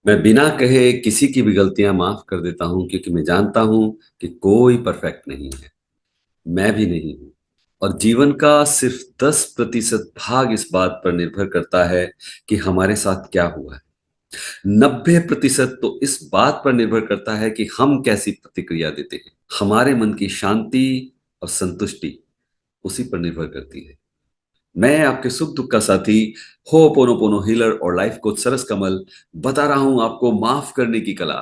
मैं बिना कहे किसी की भी गलतियां माफ कर देता हूं क्योंकि मैं जानता हूं कि कोई परफेक्ट नहीं है। मैं भी नहीं हूं। और जीवन का सिर्फ 10% भाग इस बात पर निर्भर करता है कि हमारे साथ क्या हुआ है। 90% तो इस बात पर निर्भर करता है कि हम कैसी प्रतिक्रिया देते हैं। हमारे मन की शांति और संतुष्टि उसी पर निर्भर करती है। मैं आपके सुख दुख का साथी हो पोनो हीलर और लाइफ कोच सरस कमल बता रहा हूं आपको माफ करने की कला।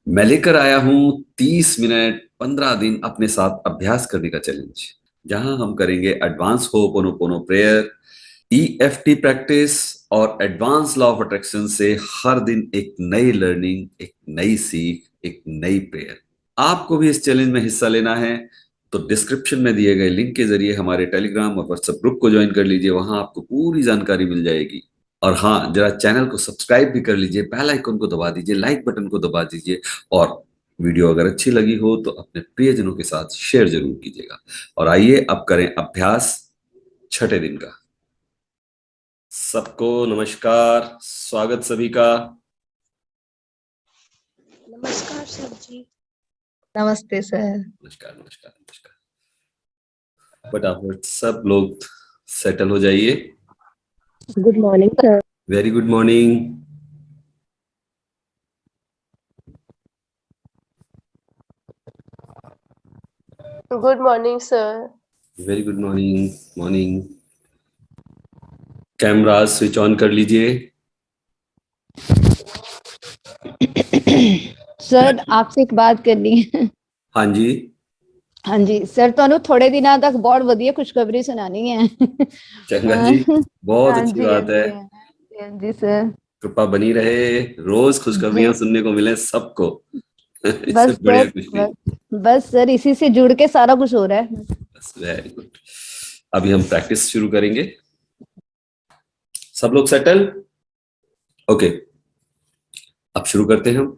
मैं लेकर आया हूं 30 मिनट 15 दिन अपने साथ अभ्यास करने का चैलेंज, जहां हम करेंगे एडवांस हो पोनो प्रेयर, ईएफटी प्रैक्टिस और एडवांस लॉ ऑफ अट्रैक्शन से हर दिन एक नई लर्निंग, एक नई सीख, एक नई प्रेयर। आपको भी इस चैलेंज में हिस्सा लेना है तो डिस्क्रिप्शन में दिए गए लिंक के जरिए हमारे टेलीग्राम और व्हाट्सएप ग्रुप को ज्वाइन कर लीजिए। वहां आपको पूरी जानकारी मिल जाएगी। और हाँ, जरा चैनल को सब्सक्राइब भी कर लीजिए, बेल आइकन को दबा दीजिए, लाइक बटन को दबा दीजिए और वीडियो अगर अच्छी लगी हो तो अपने प्रियजनों के साथ शेयर जरूर कीजिएगा। और आइए अब करें अभ्यास छठे दिन का। सबको नमस्कार, स्वागत सभी का। नमस्कार सर जी। नमस्ते सर। नमस्कार नमस्कार नमस्कार। फटाफट सब लोग सेटल हो जाइए। Good morning sir. Very good morning. Good morning sir. Very good morning. Morning. Camera switch on कर लीजिए। सर आपसे एक बात करनी है। हाँ जी। हाँ जी सर, ਤੁਹਾਨੂੰ थोड़े दिनों तक बहुत ਵਧੀਆ खुशखबरी सुनानी है। चंगा जी, बहुत हाँ अच्छी जी हाँ बात है। जी हाँ जी सर। कृपा बनी रहे, रोज जी खुशखबरियां सुनने को मिले सबको। इससे बस बढ़िया सर, कुछ नहीं। बस सर इसी से जुड़ के सारा कुछ हो रहा है। बस वेरी गुड। अभी हम प्रैक्टिस शुरू करेंगे। सब लोग सेटल? ओके, अब शुरू करते हैं हम।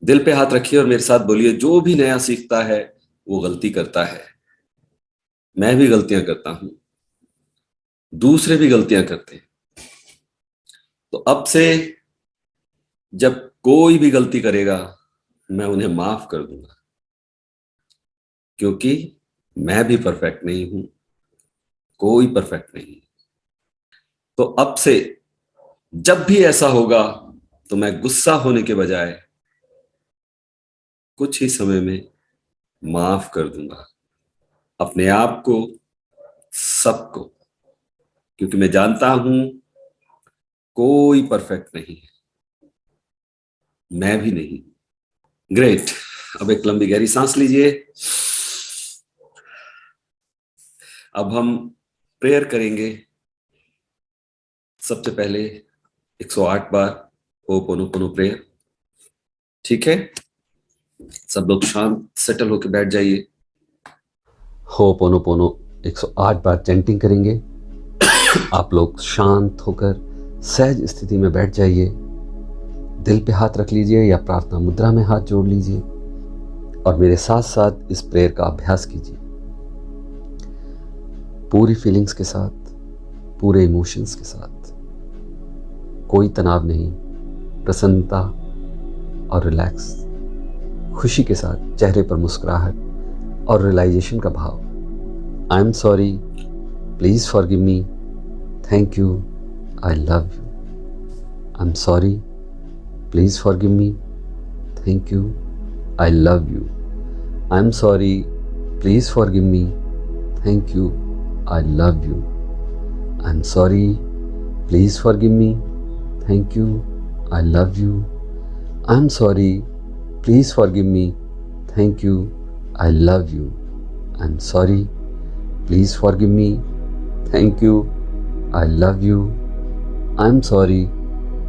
दिल पे हाथ रखिए और मेरे साथ बोलिए, जो भी नया सीखता है वो गलती करता है। मैं भी गलतियां करता हूं, दूसरे भी गलतियां करते हैं। तो अब से जब कोई भी गलती करेगा मैं उन्हें माफ कर दूंगा, क्योंकि मैं भी परफेक्ट नहीं हूं, कोई परफेक्ट नहीं। तो अब से जब भी ऐसा होगा तो मैं गुस्सा होने के बजाय कुछ ही समय में माफ कर दूंगा अपने आप को, सबको, क्योंकि मैं जानता हूं कोई परफेक्ट नहीं है, मैं भी नहीं। ग्रेट। अब एक लंबी गहरी सांस लीजिए। अब हम प्रेयर करेंगे। सबसे पहले 108 बार होपोनोपोनो प्रेयर। ठीक है, सब लोग शांत सेटल होकर बैठ जाइए। होपोनोपोनो 108 बार चैंटिंग करेंगे। आप लोग शांत होकर सहज स्थिति में बैठ जाइए। दिल पे हाथ रख लीजिए या प्रार्थना मुद्रा में हाथ जोड़ लीजिए और मेरे साथ साथ इस प्रेयर का अभ्यास कीजिए। पूरी फीलिंग्स के साथ, पूरे इमोशंस के साथ, कोई तनाव नहीं, प्रसन्नता और रिलैक्स, खुशी के साथ चेहरे पर मुस्कुराहट और रियलाइजेशन का भाव। I am sorry, please forgive me, thank you, I love you. I am sorry, please forgive me, thank you, I love you. I am sorry, please forgive me, thank you, I love you. I'm sorry. Please forgive me. Thank you. I love you. I'm sorry. Please forgive me. Thank you. I love you. I'm sorry. Please forgive me. Thank you. I love you. I'm sorry.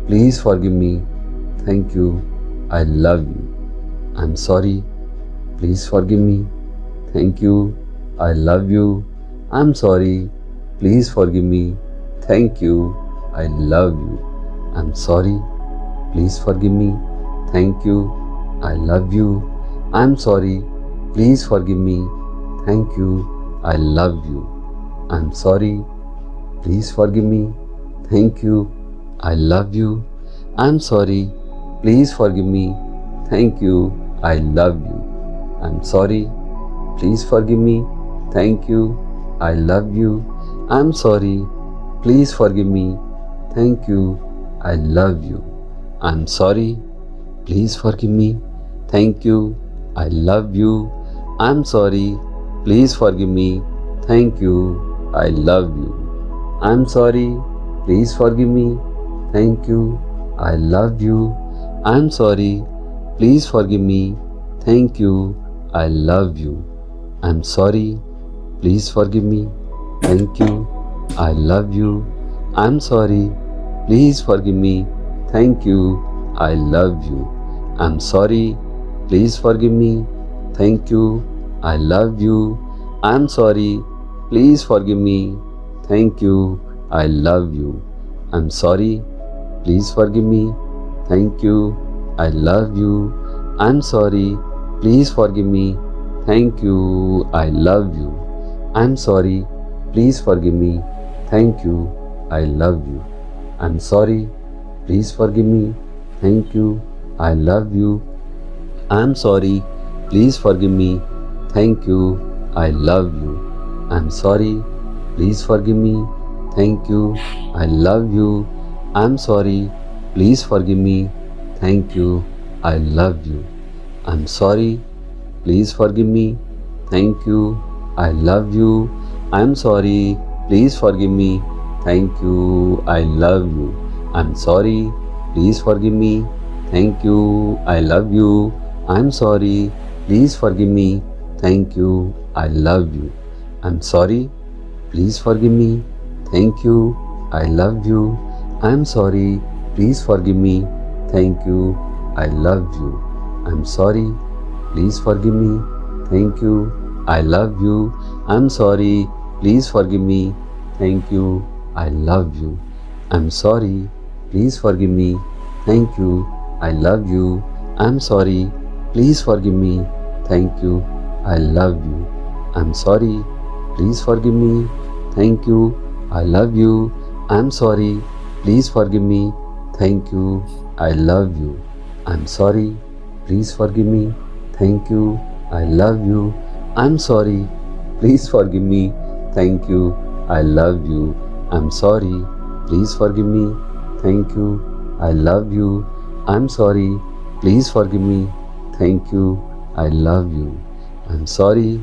Please forgive me. Thank you. I love you. I'm sorry. Please forgive me. Thank you. I love you. I'm sorry. Please forgive me. Thank you. I love you. I'm sorry. Please forgive me. Thank you. I love you. I'm sorry. Please forgive me. Thank you. I love you. I'm sorry. Please forgive me. Thank you. I love you. I'm sorry. Please forgive me. Thank you. I love you. I'm sorry. Please forgive me. Thank you. I love you. I'm sorry. Please forgive me. Thank you. I love you. I'm sorry. Please forgive me. Thank you. I love you. I'm sorry. Please forgive me. Thank you. I love you. I'm sorry. Please forgive me. Thank you. I love you. I'm sorry. Please forgive me. Thank you. I love you. I'm sorry. Please forgive me. Thank you. I love you. I'm sorry. Please forgive me. Thank you. I love you. I'm sorry. Please forgive me. Thank you. I love you. I'm sorry. Please forgive me. Thank you. I love you. I'm sorry. Please forgive me. Thank you. I love you. I'm sorry. Please forgive me. Thank you. I love you. I'm sorry. Please forgive me. Thank you. I love you. I'm sorry. Please forgive me. Thank you. I love you. I'm sorry. Please forgive me. Thank you. I love you. I'm sorry. Please forgive me. Thank you. I love you. I'm sorry. Please forgive me. Thank you. I love you. I'm sorry. Please forgive me. Thank you. I love you. I'm sorry. Please forgive me. Thank you. I love you. I'm sorry. Please forgive me. Thank you. I love you. I'm sorry. Please forgive me. Thank you. I love you. I'm sorry. Please forgive me. Thank you. I love you. I'm sorry. Please forgive me. Thank you. I love you. I'm sorry. Please forgive me. Thank you. I love you. I'm sorry. Please forgive me. Thank you. I love you. I'm sorry. Please forgive me. Thank you. I love you. I'm sorry. Please forgive me. Thank you. I love you. I'm sorry. Please forgive me. Thank you. I love you. I'm sorry. Please forgive me. Thank you. I love you. I'm sorry. Please forgive me. Thank you. I love you. I'm sorry. Please forgive me. Thank you. I love you. I'm sorry. Please forgive me. Thank you. I love you. I'm sorry. Please forgive me. Thank you. I love you. I'm sorry.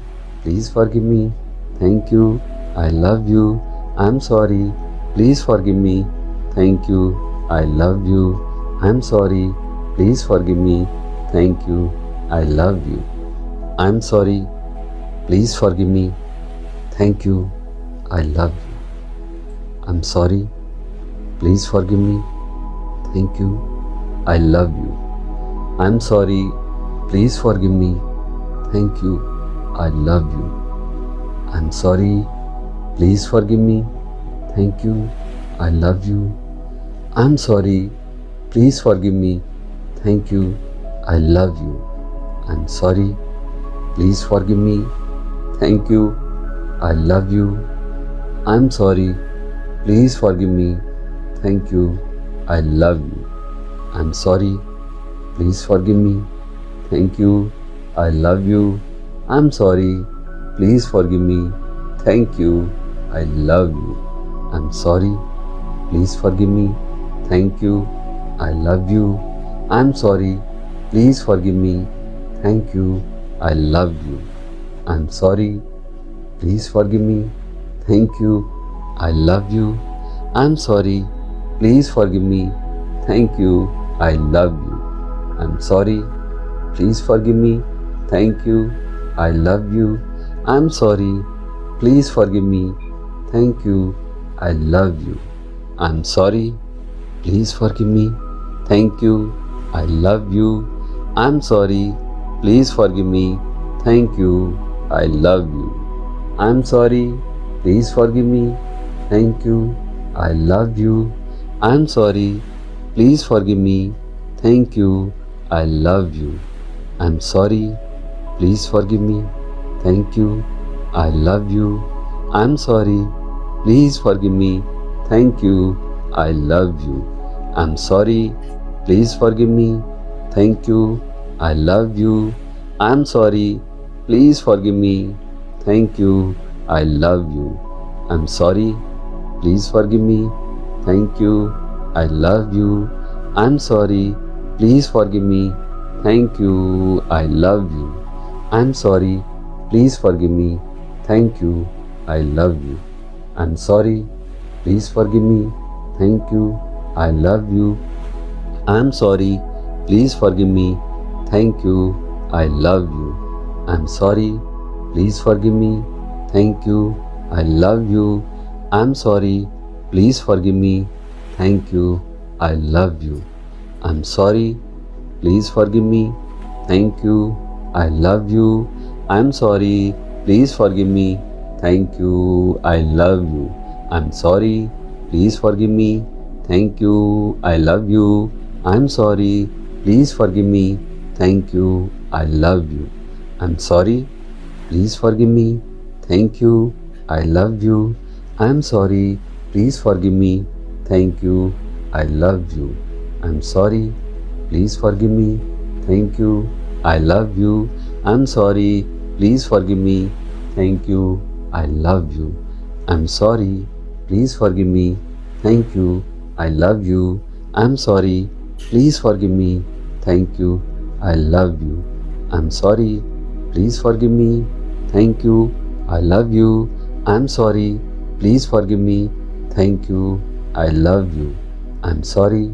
Please forgive me. Thank you. I love you. I'm sorry. Please forgive me. Thank you. I love you. I'm sorry. Please forgive me. Thank you. I love you. I'm sorry. Please forgive me. Thank you. I love you. I'm sorry. Please forgive me. Thank you. I love you. I'm sorry. Please forgive me. Thank you. I love you. I'm sorry. Please forgive me. Thank you. I love you. I'm sorry. Please forgive me. Thank you. I love you. I'm sorry. Please forgive me. Thank you. I love you. I'm sorry. Please forgive me. Thank you. I love you. I'm sorry. Please forgive me. Thank you. I love you. I'm sorry. Please forgive me. Thank you. I love you. I'm sorry. Please forgive me. Thank you. I love you. I'm sorry. Please forgive me. Thank you. I love you. I'm sorry. Please forgive me. Thank you. I love you. I'm sorry. Please forgive me. Thank you. I love you. I'm sorry. Please forgive me. Thank you. I love you. I'm sorry. Please forgive me. Thank you. I love you. I'm sorry. Please forgive me. Thank you. I love you. I'm sorry. Please forgive me. Thank you. I love you. I'm sorry. Please forgive me. Thank you. I love you. I'm sorry. Please forgive me. Thank you. I love you. I'm sorry. Please forgive me. Thank you. I love you. I'm sorry. Please forgive me. Thank you. I love you. I'm sorry. Please forgive me, thank you, I love you, I am sorry, please forgive me, thank you, I love you, I am sorry, please forgive me, thank you, I love you, I am sorry, please forgive me, thank you, I love you, I am sorry, please forgive me, thank you, I love you, I am sorry, please forgive me, thank you, I love you, I am sorry, please forgive me, thank you, I love you, I am sorry, please forgive me, thank you, I love you, I am sorry, please forgive me, thank you, I love you, I am sorry, please forgive me, thank you, I love you, I am sorry, please forgive me, thank you, I love you, I am sorry, please forgive me, thank you, I love you, I am sorry, please forgive me, thank you, I love you, I am sorry, please forgive me, thank you, I love you, I am sorry, please forgive me, thank you, I love you, I am sorry, please forgive me, thank you, I love you, I am sorry, please forgive me, thank you, I love you, I am sorry, please forgive me, thank you, I love you, I am sorry, please forgive me, thank you, I love you, I am sorry, please forgive me, thank you, I love you, I am sorry, please forgive me, thank you, I love you, I am sorry,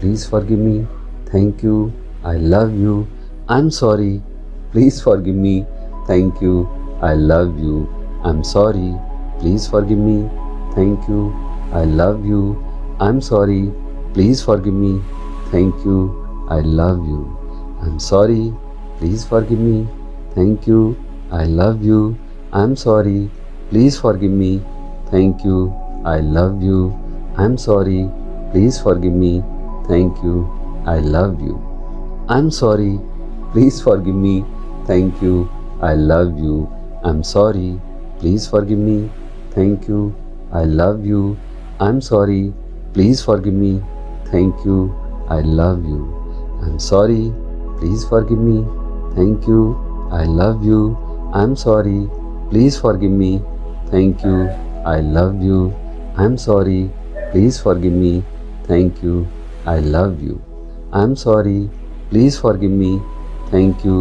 please forgive me, thank you, I love you, I am sorry, please forgive me, thank you, I love you, I am sorry, please forgive me, thank you, I love you, I am sorry, please forgive me, thank you, I love you, I am sorry, please forgive me, thank you, I love you, I am sorry, please forgive me, thank you, I love you, I am sorry, please forgive me, thank you, I love you, I am sorry, please forgive me, thank you, I love you, I am sorry, please forgive me, thank you, I love you, I am sorry, please forgive me, thank you, I love you, I am sorry, please forgive me, thank you, I love you, I am sorry, please forgive me, thank you, I love you, I am sorry, please forgive me, thank you, I love you, I am sorry, please forgive me, thank you,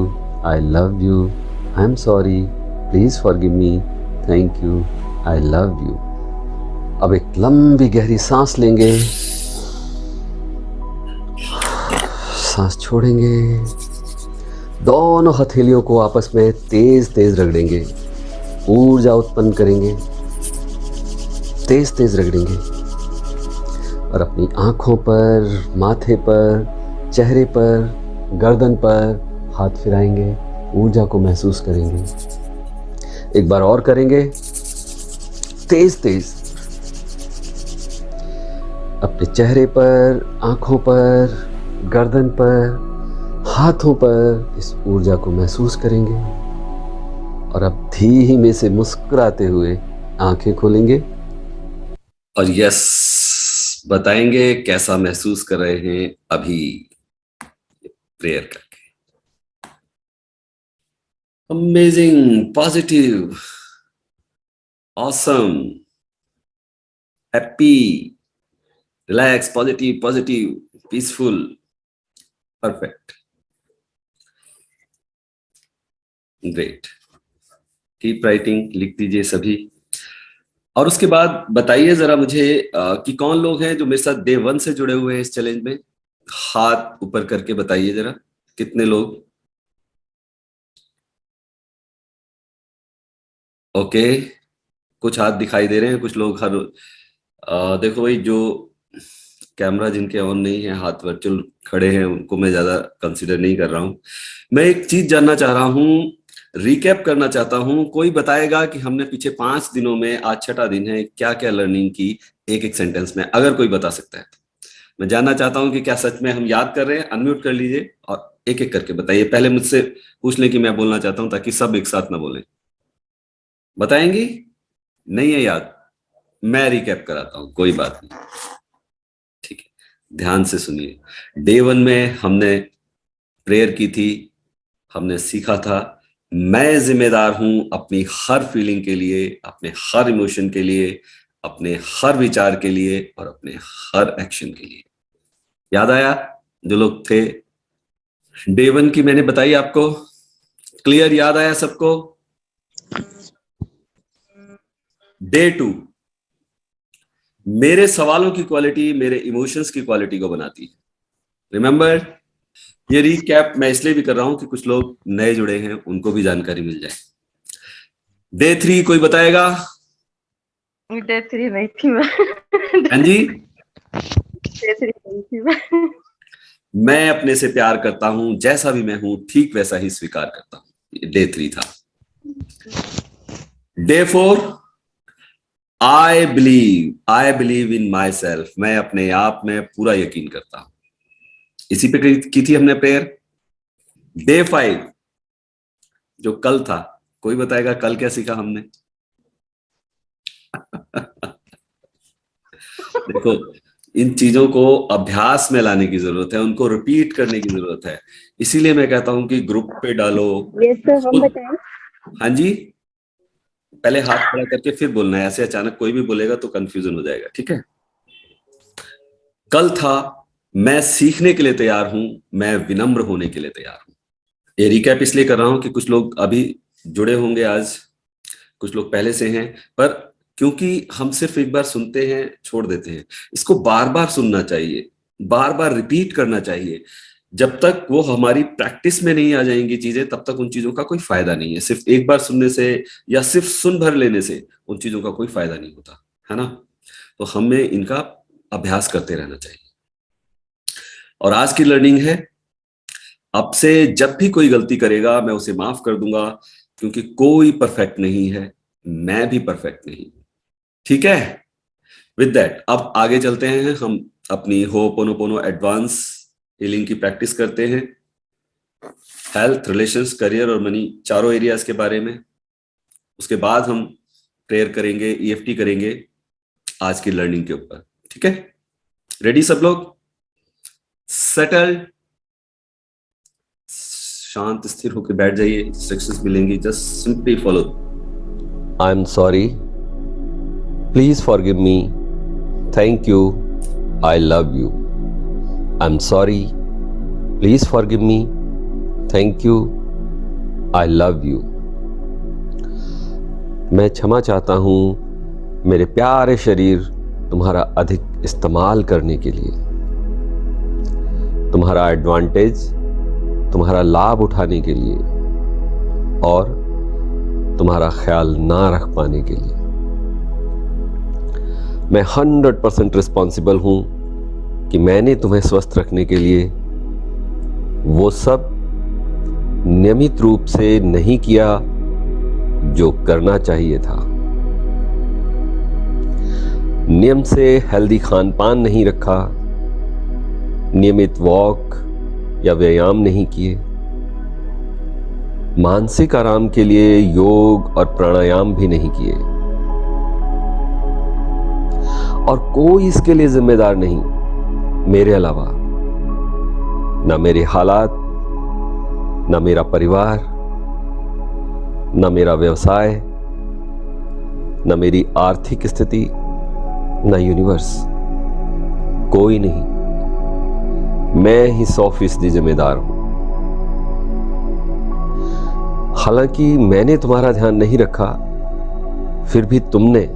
I love you, I am sorry, please forgive me, thank you, I love you. अब एक लंबी गहरी सांस लेंगे, सांस छोड़ेंगे, दोनों हथेलियों को आपस में तेज तेज रगड़ेंगे, ऊर्जा उत्पन्न करेंगे, तेज तेज रगड़ेंगे और अपनी आँखों पर, माथे पर, चेहरे पर, गर्दन पर हाथ फिराएंगे, ऊर्जा को महसूस करेंगे। एक बार और करेंगे, तेज तेज अपने चेहरे पर, आँखों पर, गर्दन पर, हाथों पर इस ऊर्जा को महसूस करेंगे और अब धीमे से मुस्कुराते हुए आंखें खोलेंगे और यस बताएंगे कैसा महसूस कर रहे हैं अभी प्रेयर करके। Amazing, positive, awesome, happy, relax, positive, positive, peaceful, perfect, great. Keep writing, लिख दीजिए सभी। और उसके बाद बताइए जरा मुझे कि कौन लोग हैं जो मेरे साथ डे 1 से जुड़े हुए हैं इस चैलेंज में। हाथ ऊपर करके बताइए जरा, कितने लोग। ओके, कुछ हाथ दिखाई दे रहे हैं, कुछ लोग हर देखो भाई, जो कैमरा जिनके ऑन नहीं है, हाथ वर्चुअल खड़े हैं, उनको मैं ज्यादा कंसीडर नहीं कर रहा हूं। मैं एक चीज जानना चाह रहा हूं, रिकैप करना चाहता हूं। कोई बताएगा कि हमने पीछे 5 दिनों में, आज 6वां दिन है, क्या क्या लर्निंग की, एक एक सेंटेंस में, अगर कोई बता सकता है। मैं जानना चाहता हूं कि क्या सच में हम याद कर रहे हैं। अनम्यूट कर लीजिए और एक एक करके बताइए। पहले मुझसे पूछ लें कि मैं बोलना चाहता हूं, ताकि सब एक साथ ना बोलें। बताएंगी? नहीं है याद? मैं रिकैप कराता हूं, कोई बात नहीं, ठीक है। ध्यान से सुनिए। डे 1 में हमने प्रेयर की थी, हमने सीखा था मैं जिम्मेदार हूं अपनी हर फीलिंग के लिए, अपने हर इमोशन के लिए, अपने हर विचार के लिए और अपने हर एक्शन के लिए। याद आया जो लोग थे? डे 1 की मैंने बताई आपको, क्लियर? याद आया सबको? डे 2 मेरे सवालों की क्वालिटी मेरे इमोशंस की क्वालिटी को बनाती है। रिमेंबर, ये रीकैप मैं इसलिए भी कर रहा हूं कि कुछ लोग नए जुड़े हैं, उनको भी जानकारी मिल जाए। डे 3 कोई बताएगा? डे 3 नहीं थी मैं। हाँ जी, डे 3 नहीं थी मैं। मैं अपने से प्यार करता हूं, जैसा भी मैं हूं ठीक वैसा ही स्वीकार करता हूं। डे 3 था। Day 4 I believe in my self, मैं अपने आप में पूरा यकीन करता हूं। इसी पे की थी हमने प्रेयर। डे 5 जो कल था, कोई बताएगा कल क्या सीखा हमने? देखो, इन चीजों को अभ्यास में लाने की जरूरत है, उनको रिपीट करने की जरूरत है। इसीलिए मैं कहता हूं कि ग्रुप पे डालो। यस सर, हम बताएं। हाँ जी, पहले हाथ खड़ा करके फिर बोलना है, ऐसे अचानक कोई भी बोलेगा तो कंफ्यूजन हो जाएगा, ठीक है? कल था मैं सीखने के लिए तैयार हूं, मैं विनम्र होने के लिए तैयार हूं। ये रिकैप इसलिए कर रहा हूं कि कुछ लोग अभी जुड़े होंगे आज, कुछ लोग पहले से हैं, पर क्योंकि हम सिर्फ एक बार सुनते हैं छोड़ देते हैं, इसको बार बार सुनना चाहिए, बार बार रिपीट करना चाहिए। जब तक वो हमारी प्रैक्टिस में नहीं आ जाएंगी चीजें, तब तक उन चीजों का कोई फायदा नहीं है। सिर्फ एक बार सुनने से या सिर्फ सुन भर लेने से उन चीजों का कोई फायदा नहीं होता, है ना? तो हमें इनका अभ्यास करते रहना चाहिए। और आज की लर्निंग है, अब से जब भी कोई गलती करेगा मैं उसे माफ कर दूंगा, क्योंकि कोई परफेक्ट नहीं है, मैं भी परफेक्ट नहीं। ठीक है? विद दैट अब आगे चलते हैं, हम अपनी होपोनोपोनो एडवांस हीलिंग की प्रैक्टिस करते हैं। हेल्थ, रिलेशंस, करियर और मनी, चारों एरियाज के बारे में। उसके बाद हम प्रेयर करेंगे, ईएफटी करेंगे आज की लर्निंग के ऊपर। ठीक है? रेडी सब लोग? सेटल? शांत स्थिर होकर बैठ जाइए, इंस्ट्रक्शंस मिलेंगी, just simply follow. I am sorry, please forgive me, thank you, I love you. I am sorry, please forgive me, thank you, I love you. मैं क्षमा चाहता हूं मेरे प्यारे शरीर तुम्हारा अधिक इस्तेमाल करने के लिए, तुम्हारा एडवांटेज, तुम्हारा लाभ उठाने के लिए और तुम्हारा ख्याल ना रख पाने के लिए। मैं 100% रिस्पॉन्सिबल हूं कि मैंने तुम्हें स्वस्थ रखने के लिए वो सब नियमित रूप से नहीं किया जो करना चाहिए था। नियम से हेल्दी खान पान नहीं रखा, नियमित वॉक या व्यायाम नहीं किए, मानसिक आराम के लिए योग और प्राणायाम भी नहीं किए, और कोई इसके लिए जिम्मेदार नहीं मेरे अलावा। ना मेरे हालात, ना मेरा परिवार, ना मेरा व्यवसाय, ना मेरी आर्थिक स्थिति, ना यूनिवर्स, कोई नहीं। मैं ही 100% जिम्मेदार हूं। हालांकि मैंने तुम्हारा ध्यान नहीं रखा, फिर भी तुमने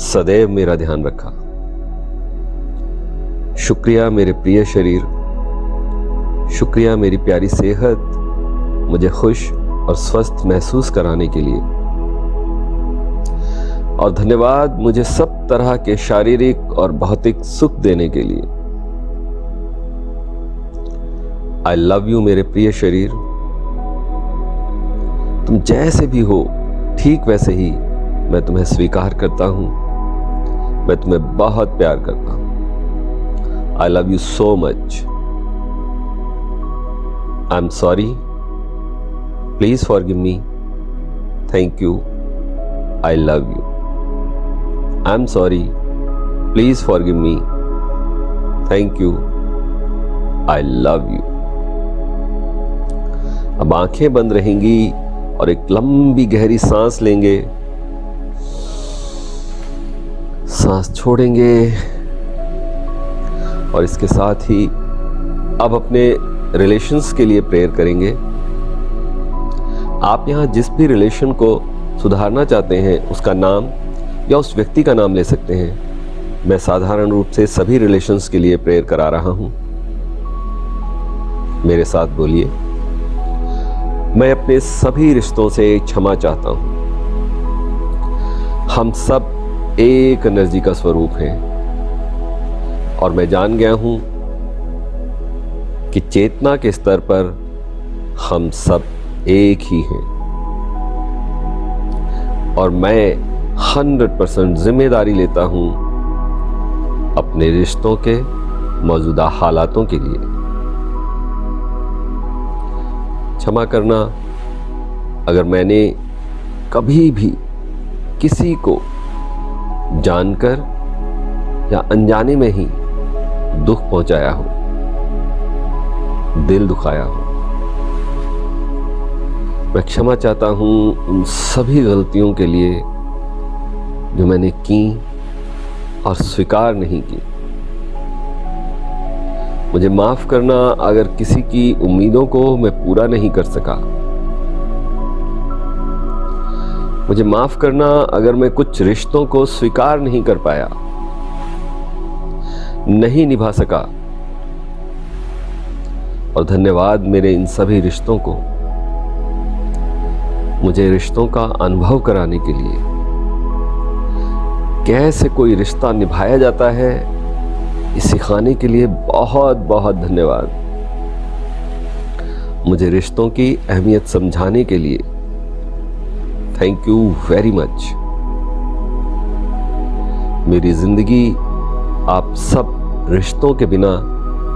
सदैव मेरा ध्यान रखा। शुक्रिया मेरे प्रिय शरीर, शुक्रिया मेरी प्यारी सेहत, मुझे खुश और स्वस्थ महसूस कराने के लिए, और धन्यवाद मुझे सब तरह के शारीरिक और भौतिक सुख देने के लिए। आई लव यू मेरे प्रिय शरीर, तुम जैसे भी हो ठीक वैसे ही मैं तुम्हें स्वीकार करता हूं। मैं तुम्हें बहुत प्यार करता हूं। आई love you so much. I am sorry, please forgive me, thank you, I love you. I am sorry, please forgive me, thank you, I love you. अब आंखें बंद रहेंगी और एक लंबी गहरी सांस लेंगे, सांस छोड़ेंगे और इसके साथ ही अब अपने रिलेशंस के लिए प्रेयर करेंगे। आप यहाँ जिस भी रिलेशन को सुधारना चाहते हैं उसका नाम या उस व्यक्ति का नाम ले सकते हैं। मैं साधारण रूप से सभी रिलेशंस के लिए प्रेयर करा रहा हूं। मेरे साथ बोलिए, मैं अपने सभी रिश्तों से क्षमा चाहता हूं। हम सब एक एनर्जी का स्वरूप हैं और मैं जान गया हूं कि चेतना के स्तर पर हम सब एक ही हैं और मैं 100% जिम्मेदारी लेता हूं अपने रिश्तों के मौजूदा हालातों के लिए। क्षमा करना अगर मैंने कभी भी किसी को जानकर या अनजाने में ही दुख पहुंचाया हो, दिल दुखाया हो। मैं क्षमा चाहता हूं उन सभी गलतियों के लिए जो मैंने की और स्वीकार नहीं की। मुझे माफ करना अगर किसी की उम्मीदों को मैं पूरा नहीं कर सका। मुझे माफ करना अगर मैं कुछ रिश्तों को स्वीकार नहीं कर पाया, नहीं निभा सका। और धन्यवाद मेरे इन सभी रिश्तों को मुझे रिश्तों का अनुभव कराने के लिए। कैसे कोई रिश्ता निभाया जाता है इस सिखाने के लिए बहुत बहुत धन्यवाद। मुझे रिश्तों की अहमियत समझाने के लिए थैंक यू वेरी मच। मेरी जिंदगी आप सब रिश्तों के बिना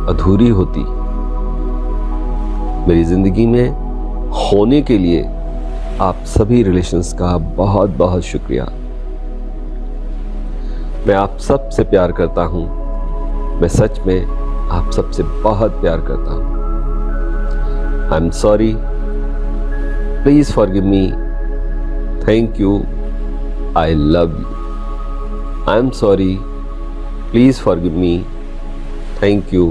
अधूरी होती। मेरी जिंदगी में होने के लिए आप सभी रिलेशंस का बहुत बहुत शुक्रिया। मैं आप सब से प्यार करता हूं। मैं सच में आप सबसे बहुत प्यार करता हूं। I am sorry, please forgive me, thank you, I love you. I am sorry, please forgive me, thank you,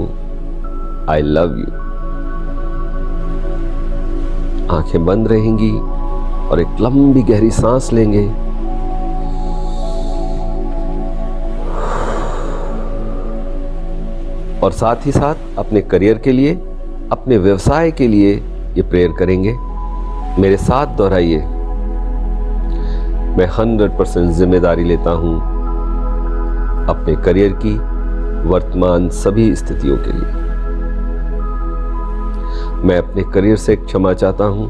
I love you. आंखें बंद रहेंगी और एक लंबी गहरी सांस लेंगे। और साथ ही साथ अपने करियर के लिए, अपने व्यवसाय के लिए ये प्रेयर करेंगे। मेरे साथ दोहराइए, मैं 100% जिम्मेदारी लेता हूं अपने करियर की वर्तमान सभी स्थितियों के लिए। मैं अपने करियर से क्षमा चाहता हूं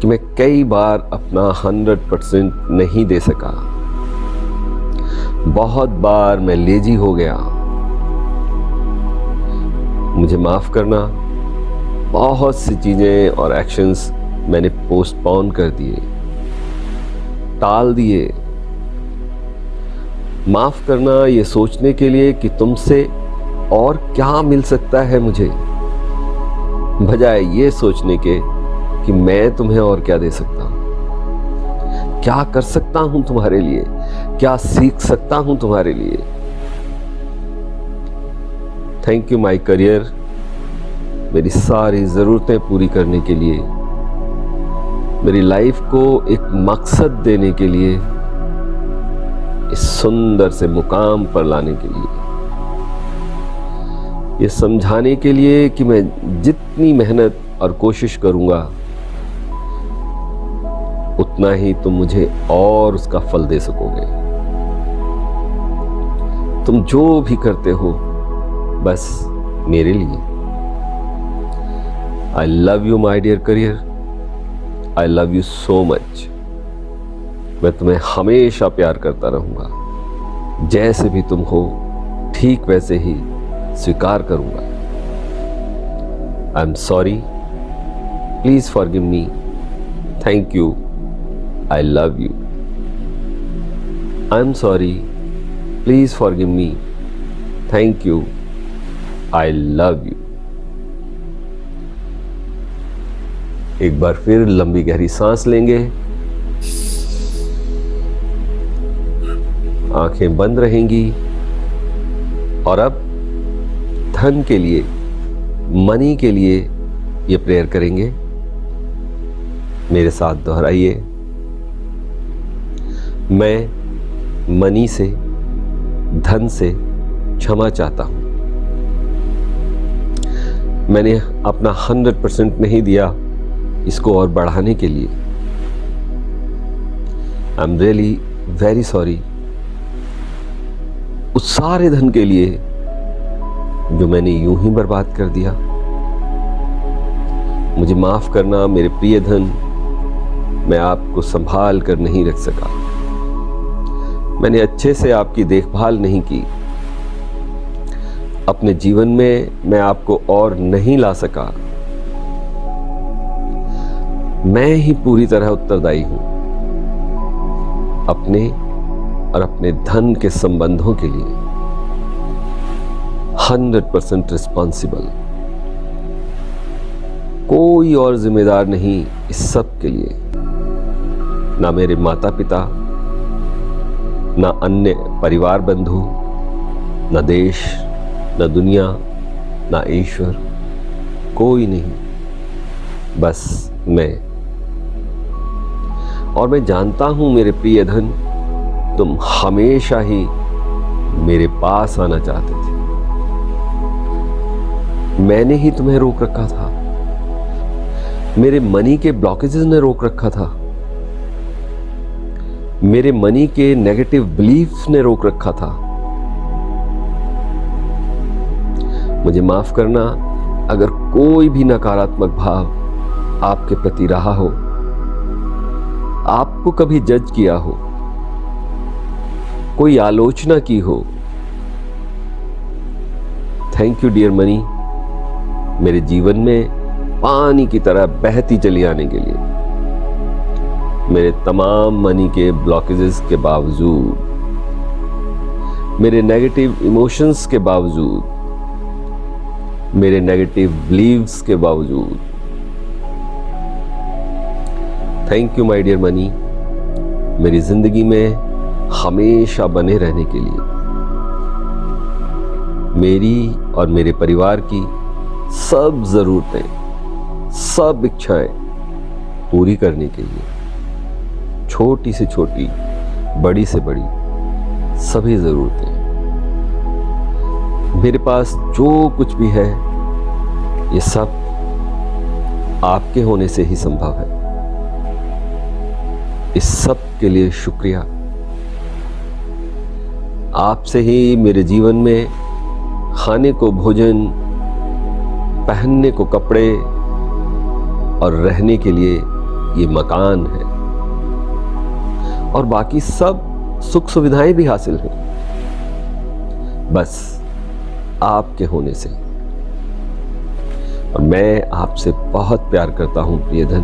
कि मैं कई बार अपना 100% नहीं दे सका। बहुत बार मैं लेजी हो गया। मुझे माफ करना। बहुत सी चीजें और एक्शंस मैंने पोस्टपोन कर दिए, टाल दिए। माफ करना ये सोचने के लिए कि तुमसे और क्या मिल सकता है मुझे, बजाय ये सोचने के कि मैं तुम्हें और क्या दे सकता हूं, क्या कर सकता हूं तुम्हारे लिए, क्या सीख सकता हूं तुम्हारे लिए। थैंक यू माय करियर, मेरी सारी ज़रूरतें पूरी करने के लिए, मेरी लाइफ को एक मकसद देने के लिए, इस सुंदर से मुकाम पर लाने के लिए, ये समझाने के लिए कि मैं जितनी मेहनत और कोशिश करूंगा उतना ही तुम मुझे और उसका फल दे सकोगे। तुम जो भी करते हो बस मेरे लिए। I love you my dear career, I love you so much. मैं तुम्हें हमेशा प्यार करता रहूंगा। जैसे भी तुम हो ठीक वैसे ही स्वीकार करूंगा। I am sorry, please forgive me, thank you, I love you. I am sorry, please forgive me, thank you, I love you. एक बार फिर लंबी गहरी सांस लेंगे, आंखें बंद रहेंगी और अब धन के लिए, मनी के लिए ये प्रेयर करेंगे। मेरे साथ दोहराइए। मैं मनी से, धन से क्षमा चाहता हूं। मैंने अपना 100% नहीं दिया इसको और बढ़ाने के लिए। I am really very sorry उस सारे धन के लिए जो मैंने यूं ही बर्बाद कर दिया। मुझे माफ करना मेरे प्रिय धन, मैं आपको संभाल कर नहीं रख सका। मैंने अच्छे से आपकी देखभाल नहीं की। अपने जीवन में मैं आपको और नहीं ला सका। मैं ही पूरी तरह उत्तरदायी हूं अपने और अपने धन के संबंधों के लिए। 100% रिस्पॉन्सिबल। कोई और जिम्मेदार नहीं इस सब के लिए। ना मेरे माता पिता, ना अन्य परिवार बंधु, ना देश, ना दुनिया, ना ईश्वर, कोई नहीं, बस मैं। और मैं जानता हूं मेरे प्रिय धन, तुम हमेशा ही मेरे पास आना चाहते थे। मैंने ही तुम्हें रोक रखा था। मेरे मनी के ब्लॉकेजेस ने रोक रखा था। मेरे मनी के नेगेटिव बिलीफ ने रोक रखा था। मुझे माफ करना अगर कोई भी नकारात्मक भाव आपके प्रति रहा हो, आपको कभी जज किया हो, कोई आलोचना की हो। थैंक यू डियर मनी, मेरे जीवन में पानी की तरह बहती चली आने के लिए। मेरे तमाम मनी के ब्लॉकेजेस के बावजूद, मेरे नेगेटिव इमोशंस के बावजूद, मेरे नेगेटिव बिलीव्स के बावजूद, thank you my dear money, मेरी जिंदगी में हमेशा बने रहने के लिए, मेरी और मेरे परिवार की सब जरूरतें, सब इच्छाएं पूरी करने के लिए, छोटी से छोटी, बड़ी से बड़ी सभी जरूरतें। मेरे पास जो कुछ भी है ये सब आपके होने से ही संभव है। इस सब के लिए शुक्रिया। आपसे ही मेरे जीवन में खाने को भोजन, पहनने को कपड़े और रहने के लिए ये मकान है, और बाकी सब सुख सुविधाएं भी हासिल हैं, बस आपके होने से। और मैं आपसे बहुत प्यार करता हूं प्रिय धन।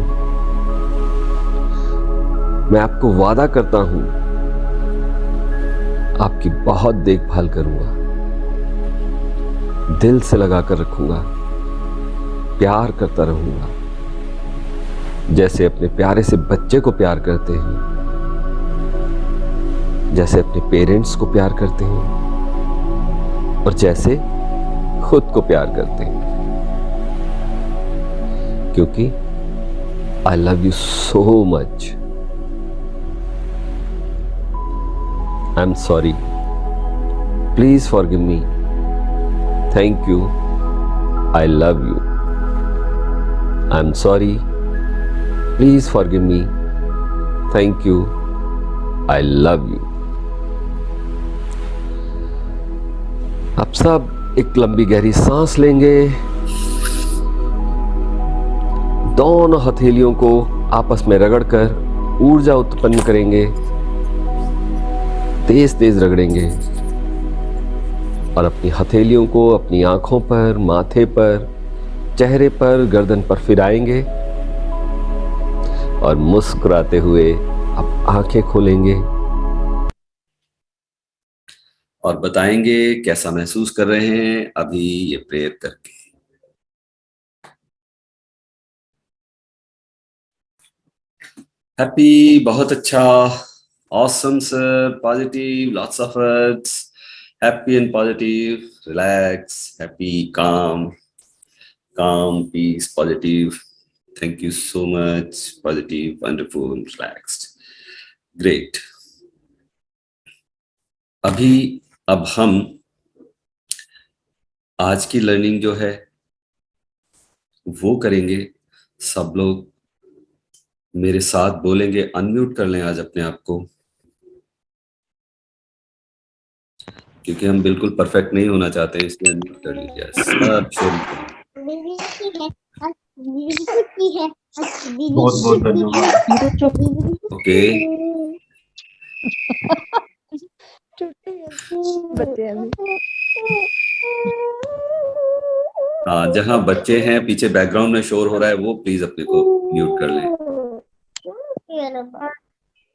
मैं आपको वादा करता हूं आपकी बहुत देखभाल करूंगा, दिल से लगाकर रखूंगा, प्यार करता रहूंगा, जैसे अपने प्यारे से बच्चे को प्यार करते हैं, जैसे अपने पेरेंट्स को प्यार करते हैं, और जैसे खुद को प्यार करते हैं। क्योंकि आई love you so much. I am sorry, please forgive me. Thank you, I love you. I am sorry, please forgive me. Thank you, I love you. अब सब एक लंबी गहरी सांस लेंगे, दोनों हथेलियों को आपस में रगड़कर ऊर्जा उत्पन्न करेंगे, तेज तेज रगड़ेंगे, और अपनी हथेलियों को अपनी आंखों पर, माथे पर, चेहरे पर, गर्दन पर फिराएंगे और मुस्कुराते हुए अब आंखें खोलेंगे। और बताएंगे कैसा महसूस कर रहे हैं अभी ये प्रेयर करके। हैप्पी, बहुत अच्छा, awesome sir, positive, lots of words, happy and positive, relax, happy, calm, peace, positive. Thank you so much. Positive, wonderful, relaxed. Great. अब हम आज की लर्निंग जो है वो करेंगे। सब लोग मेरे साथ बोलेंगे, अनम्यूट कर लें आज अपने आप को, क्योंकि हम बिल्कुल परफेक्ट नहीं होना चाहते हैं, इसलिए अनम्यूट कर लीजिए सब शोर। बहुत बहुत धन्यवाद। ओके, हाँ, जहाँ बच्चे हैं पीछे बैकग्राउंड में शोर हो रहा है वो प्लीज अपने को म्यूट कर लें।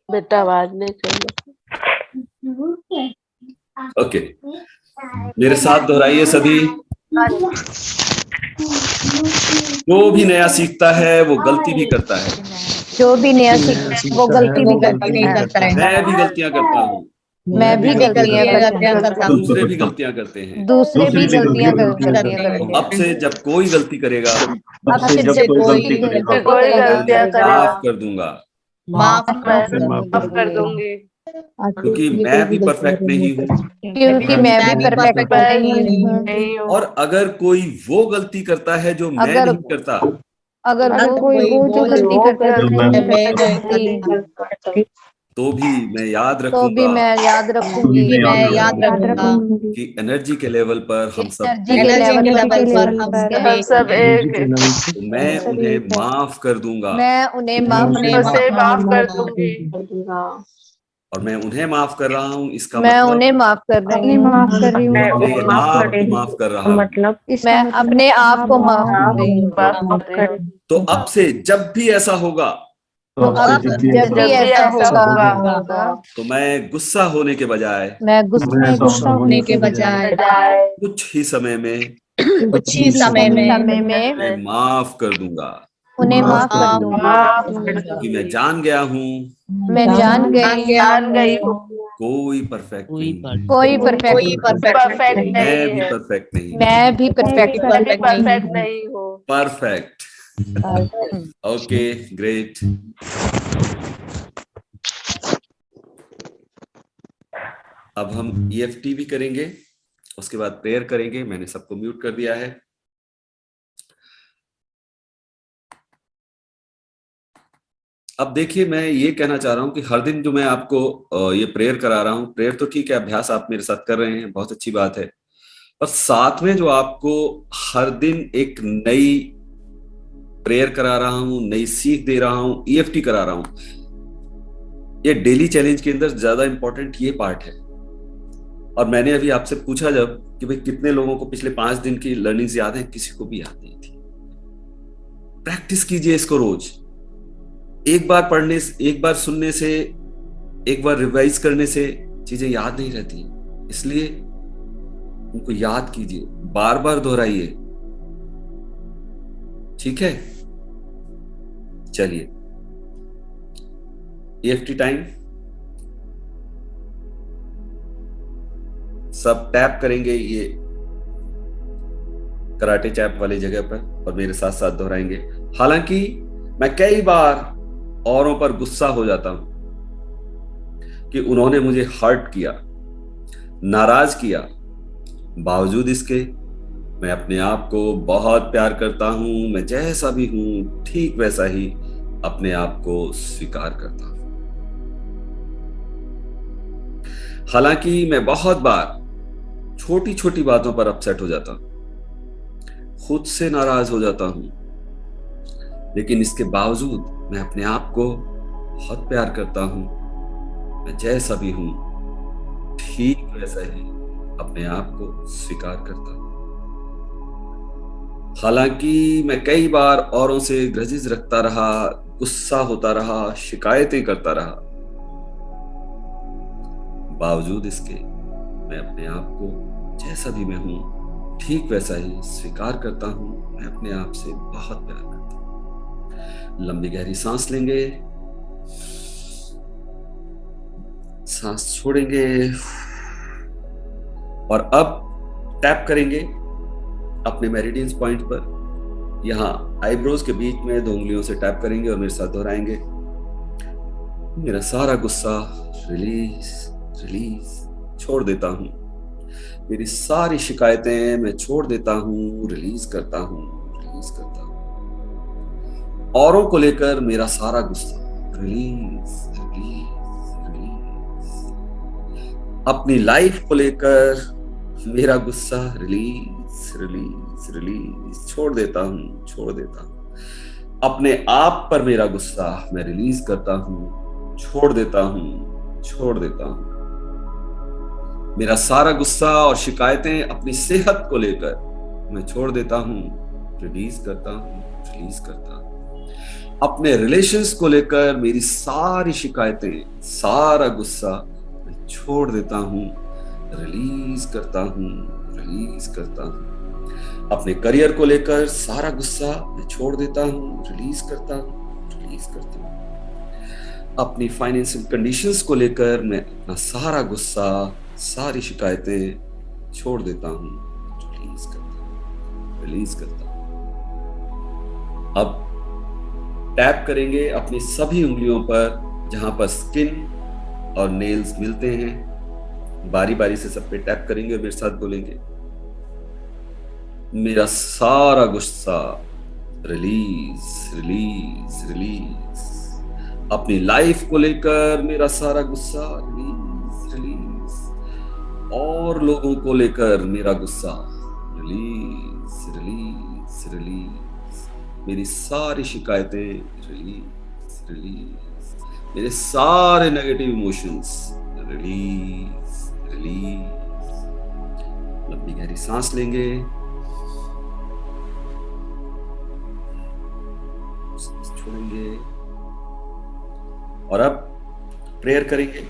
बेटा आवाज नहीं चाहिए। ओके, मेरे साथ दोहराइए सभी। जो भी नया सीखता है वो गलती भी करता है। जो भी नया सीखता है वो गलती भी करता है। मैं भी गलतियां करता हूँ। मैं भी गलतियां करता हूँ। दूसरे भी गलतियां करते हैं। दूसरे भी गलतियां करते हैं। तो अब से जब कोई गलती करेगा अब से जब कोई गलती कोई गलतियां करेगा माफ कर दूंगा, माफ माफ कर दूंगी, क्योंकि मैं भी परफेक्ट नहीं हूँ। क्योंकि मैं भी परफेक्ट नहीं हूँ। नहीं हूँ। और अगर कोई वो गलती करता है जो मैं अगर- नहीं करता, अगर कोई वो जो गलती करता है तो भी मैं याद तो भी रखूंगा मैं याद रखूंगी। कि एनर्जी के लेवल पर हम सब, एनर्जी के लेवल पर हम सब एक, तो मैं उन्हें माफ कर दूंगा। मैं उन्हें माफ उसे माफ कर दूंगी। और मैं उन्हें माफ कर रहा हूँ, इसका मैं मतलब उन्हें माफ कर रही हूँ। मैं अपने उन्हें माफ आप कर को रही हूँ। माफ कर रहा हूँ। मतलब मैं अपने आप को माफ कर रही हूँ। माफ कर रही हूँ। तो अब से जब भी ऐसा होगा तो अब जब भी ऐसा होगा तो मैं गुस्सा होने के बजाय मैं गुस्सा होने के बजाय कुछ ही समय में में मैं माफ कर दूंगा, उन्हें माफ कर दूंगा। माफ कर दूंगी। क्योंकि मैं जान गया हूँ मैं जान गई हूँ कोई परफेक्ट नहीं, कोई परफेक्ट परफेक्ट मैं नहीं भी है। परफेक्ट नहीं, मैं भी परफेक्ट परफेक्ट नहीं हूँ। परफेक्ट। Okay, great. अब हम EFT भी करेंगे, उसके बाद प्रेयर करेंगे। मैंने सबको म्यूट कर दिया है। अब देखिए, मैं ये कहना चाह रहा हूँ कि हर दिन जो मैं आपको ये प्रेयर करा रहा हूँ, प्रेयर तो ठीक है, अभ्यास आप मेरे साथ कर रहे हैं, बहुत अच्छी बात है, पर साथ में जो आपको हर दिन एक नई प्रेयर करा रहा हूँ, नई सीख दे रहा हूँ, EFT करा रहा हूँ, ये डेली चैलेंज के अंदर ज्यादा इंपॉर्टेंट ये पार्ट है। और मैंने अभी आपसे पूछा जब कि भाई कितने लोगों को पिछले 5 दिन की लर्निंग्स याद है, किसी को भी याद नहीं थी। प्रैक्टिस कीजिए इसको रोज। एक बार पढ़ने से, एक बार सुनने से, एक बार रिवाइज करने से चीजें याद नहीं रहती, इसलिए उनको याद कीजिए, बार बार दोहराइए। ठीक है, चलिए EFT टाइम। सब टैप करेंगे ये कराटे चैप वाली जगह पर और मेरे साथ साथ दोहराएंगे। हालांकि मैं कई बार औरों पर गुस्सा हो जाता हूं कि उन्होंने मुझे हर्ट किया, नाराज किया, बावजूद इसके मैं अपने आप को बहुत प्यार करता हूं। मैं जैसा भी हूं ठीक वैसा ही अपने आप को स्वीकार करता हूं। हालांकि मैं बहुत बार छोटी छोटी बातों पर अपसेट हो जाता हूं, खुद से नाराज हो जाता हूं, लेकिन इसके बावजूद मैं अपने आप को बहुत प्यार करता हूं। मैं जैसा भी हूं ठीक वैसा ही अपने आप को स्वीकार करता हूं। हालांकि मैं कई बार औरों से ग्रजेस रखता रहा, गुस्सा होता रहा, शिकायतें करता रहा, बावजूद इसके मैं अपने आप को जैसा भी मैं हूं ठीक वैसा ही स्वीकार करता हूं। मैं अपने आप से बहुत प्यार करता हूं। लंबी गहरी सांस लेंगे, सांस छोड़ेंगे और अब टैप करेंगे अपने मेरिडियंस पॉइंट पर। यहाँ आईब्रोज के बीच में 2 उंगलियों से टैप करेंगे और मेरे साथ दोहराएंगे। मेरा सारा गुस्सा रिलीज रिलीज छोड़ देता हूँ। मेरी सारी शिकायतें मैं छोड़ देता हूँ, रिलीज करता हूँ, रिलीज करता हूँ। औरों को लेकर मेरा सारा गुस्सा रिलीज रिलीज रिलीज। अपनी लाइफ को लेकर मेरा गुस्सा रिलीज रिलीज रिलीज छोड़ देता हूँ, छोड़ देता हूँ। अपने आप पर मेरा गुस्सा मैं रिलीज करता हूँ, छोड़ देता हूँ, छोड़ देता हूँ। मेरा सारा गुस्सा और शिकायतें अपनी सेहत को लेकर मैं छोड़ देता हूँ, रिलीज करता हूँ, रिलीज करता हूँ। अपने रिलेशंस को लेकर मेरी सारी शिकायतें, सारा गुस्सा मैं छोड़ देता हूँ, रिलीज करता हूँ, रिलीज करता हूँ। अपने करियर को लेकर सारा गुस्सा मैं छोड़ देता हूँ, रिलीज करता हूँ, रिलीज करता हूँ। अपनी फाइनेंशियल कंडीशंस को लेकर मैं अपना सारा गुस्सा, सारी शिकायतें छोड़ देता हूँ, रिलीज करता हूँ, रिलीज करता हूँ। अब टैप करेंगे अपनी सभी उंगलियों पर जहां पर स्किन और नेल्स मिलते हैं। बारी बारी से सब पे टैप करेंगे और मेरे साथ बोलेंगे, मेरा सारा गुस्सा रिलीज रिलीज रिलीज। अपनी लाइफ को लेकर मेरा सारा गुस्सा रिलीज रिलीज। और लोगों को लेकर मेरा गुस्सा रिलीज रिलीज रिलीज। मेरी सारी शिकायतें रिलीज रिलीज। मेरे सारे नेगेटिव इमोशंस रिलीज रिलीज। लंबी गहरी सांस लेंगे, छोड़ेंगे और अब प्रेयर करेंगे।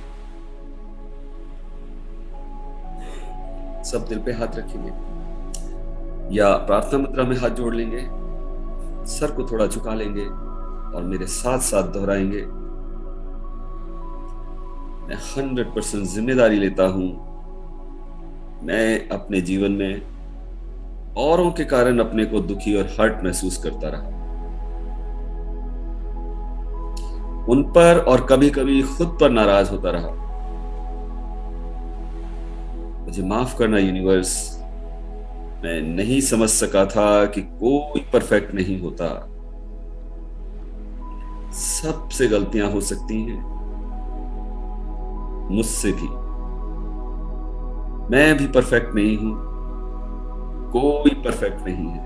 सब दिल पे हाथ रखेंगे या प्रार्थना मुद्रा में हाथ जोड़ लेंगे, सर को थोड़ा झुका लेंगे और मेरे साथ साथ दोहराएंगे, मैं 100% जिम्मेदारी लेता हूं। मैं अपने जीवन में औरों के कारण अपने को दुखी और हर्ट महसूस करता रहा, उन पर और कभी कभी खुद पर नाराज होता रहा। मुझे माफ करना यूनिवर्स, मैं नहीं समझ सका था कि कोई परफेक्ट नहीं होता, सबसे गलतियां हो सकती हैं, मुझसे भी। मैं भी परफेक्ट नहीं हूं, कोई परफेक्ट नहीं है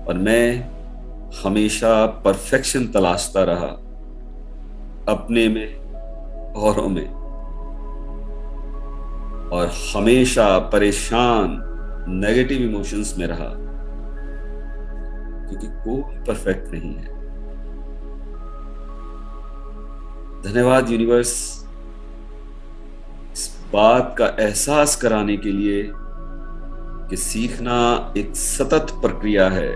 और मैं हमेशा परफेक्शन तलाशता रहा, अपने में, औरों में, और हमेशा परेशान नेगेटिव इमोशंस में रहा, क्योंकि कोई परफेक्ट नहीं है। धन्यवाद यूनिवर्स, इस बात का एहसास कराने के लिए कि सीखना एक सतत प्रक्रिया है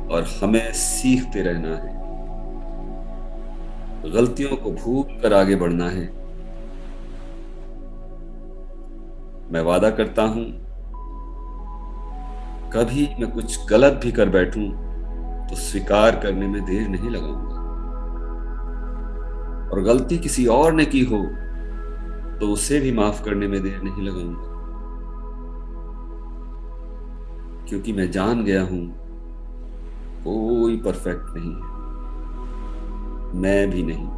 और हमें सीखते रहना है, गलतियों को भूल कर आगे बढ़ना है। मैं वादा करता हूं, कभी मैं कुछ गलत भी कर बैठूं तो स्वीकार करने में देर नहीं लगाऊंगा, और गलती किसी और ने की हो तो उसे भी माफ करने में देर नहीं लगाऊंगा, क्योंकि मैं जान गया हूं कोई परफेक्ट नहीं है, मैं भी नहीं,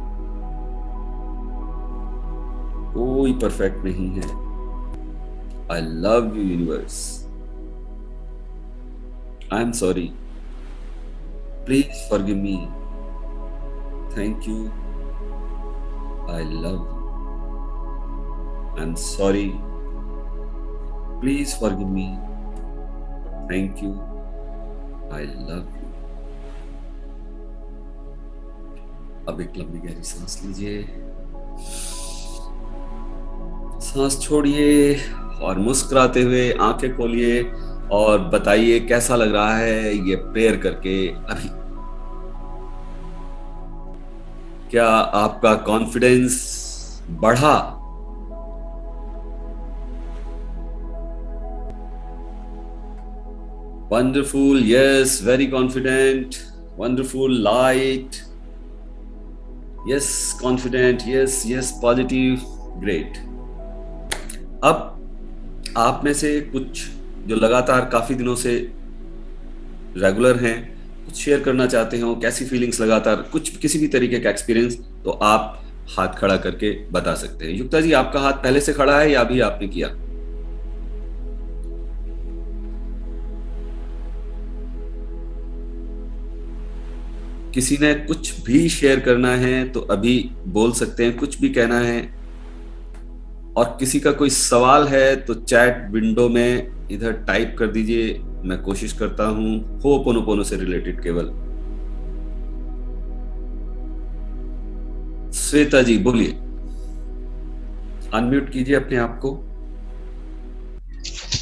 कोई परफेक्ट नहीं है। I love you, universe. I'm sorry. Please forgive me. Thank you. I love you. I'm sorry. Please forgive me. Thank you. I love you. अब एक लंबी गहरी सांस लीजिए सांस छोड़िए और मुस्कुराते हुए आंखें खोलिए और बताइए कैसा लग रहा है ये प्रेयर करके अभी। क्या आपका कॉन्फिडेंस बढ़ा? Wonderful, yes, very confident, wonderful, light, yes, confident, yes yes, positive, great. अब आप में से कुछ जो लगातार काफी दिनों से रेगुलर हैं, कुछ शेयर करना चाहते हो, कैसी फीलिंग्स लगातार, कुछ किसी भी तरीके का एक्सपीरियंस, तो आप हाथ खड़ा करके बता सकते हैं। युक्ता जी, आपका हाथ पहले से खड़ा है या अभी आपने किया? किसी ने कुछ भी शेयर करना है तो अभी बोल सकते हैं, कुछ भी कहना है। और किसी का कोई सवाल है तो चैट विंडो में इधर टाइप कर दीजिए, मैं कोशिश करता हूं होपोनोपोनो से रिलेटेड केवल। श्वेता जी बोलिए, अनम्यूट कीजिए अपने आप को।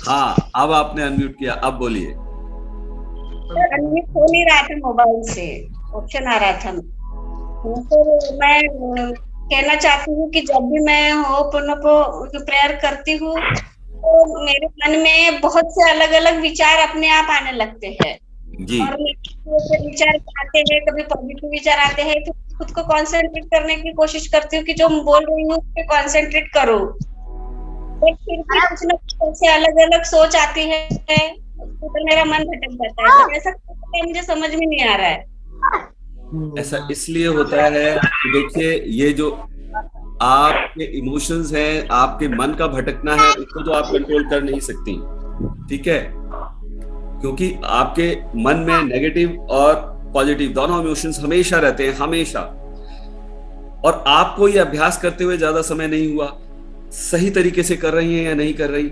हाँ, अब आपने अनम्यूट किया, अब बोलिए। अनम्यूट हो नहीं रहा था, मोबाइल से ऑप्शन आ रहा था। तो मैं कहना चाहती हूँ कि जब भी मैं होपोनोपोनो प्रेयर करती हूँ तो मेरे मन में बहुत से अलग अलग विचार अपने आप आने लगते हैं जी। और विचार आते हैं, कभी पॉजिटिव विचार आते हैं, तो खुद को कंसंट्रेट करने की कोशिश करती हूँ कि जो मैं बोल रही हूँ उस पे कंसंट्रेट करो। फिर भी कुछ ना कुछ ऐसे अलग अलग सोच आती है तो मेरा मन भटक जाता है। तो ऐसा मुझे समझ में नहीं आ रहा है। ऐसा इसलिए होता है कि देखिए, ये जो आपके इमोशंस हैं, आपके मन का भटकना है, उसको तो आप कंट्रोल कर नहीं सकती, ठीक है? क्योंकि आपके मन में नेगेटिव और पॉजिटिव दोनों इमोशंस हमेशा रहते हैं, हमेशा। और आपको ये अभ्यास करते हुए ज्यादा समय नहीं हुआ, सही तरीके से कर रही हैं या नहीं कर रही,